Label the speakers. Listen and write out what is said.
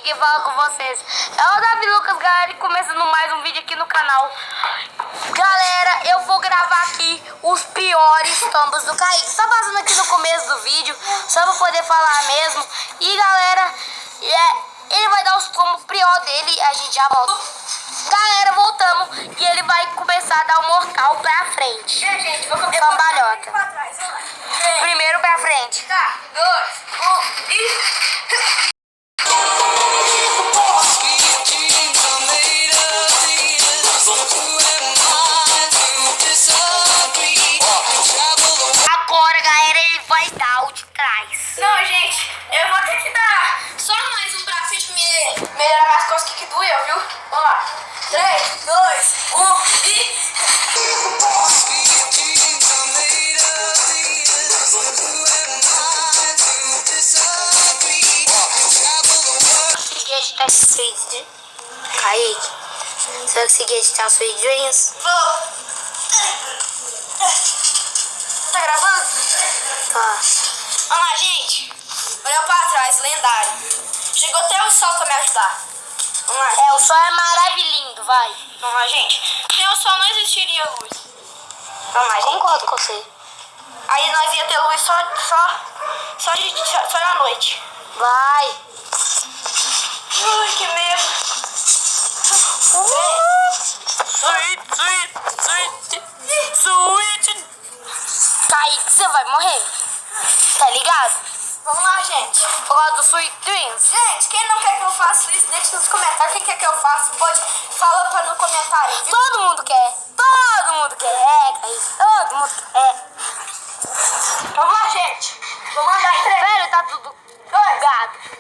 Speaker 1: que fala com vocês é o Davi Lucas, galera, e começando mais um vídeo aqui no canal. Galera, eu vou gravar aqui os piores tombos do Kaique. Tá passando aqui no começo do vídeo, só pra poder falar mesmo. E galera, ele vai dar os tombos pior dele, a gente já volta. Galera, voltamos e ele vai começar a dar o mortal pra frente.
Speaker 2: Gente, vou começar
Speaker 1: Cambalhota.
Speaker 2: pra trás.
Speaker 1: Primeiro pra frente.
Speaker 2: Tá, 2, 1 e...
Speaker 1: Agora, galera, ele vai dar o de trás.
Speaker 2: Não, gente, eu vou ter que dar só mais um pra frente pra melhorar as costas que doeu, viu? Vamos lá. 3, 2, 1 e...
Speaker 1: Conseguir editar esse vídeo, Kaique? Você vai conseguir editar os vídeos?
Speaker 2: Vou. Tá gravando?
Speaker 1: Tá.
Speaker 2: Vamos lá, gente. Olhou pra trás, lendário. Chegou até o sol pra me ajudar. Vamos lá.
Speaker 1: É, o sol é maravilhoso, vai.
Speaker 2: Vamos lá, gente. Sem o sol não existiria luz. Vamos lá, gente.
Speaker 1: Concordo com você.
Speaker 2: Aí nós ia ter luz só na noite.
Speaker 1: Vai.
Speaker 2: Ai, que medo.
Speaker 1: Sweet. Kaique, você vai morrer. Tá ligado?
Speaker 2: Vamos lá, gente.
Speaker 1: Por causa do Sweet Dreams.
Speaker 2: Gente, quem não quer que eu faça isso, deixa nos comentários. Quem quer que eu faça, pode falar pra no comentário, viu?
Speaker 1: Todo mundo quer. Todo mundo quer. É, Kaique. Todo mundo quer.
Speaker 2: Vamos lá, gente. Vou mandar em 3,
Speaker 1: Velho, tá tudo
Speaker 2: 2,
Speaker 1: bugado.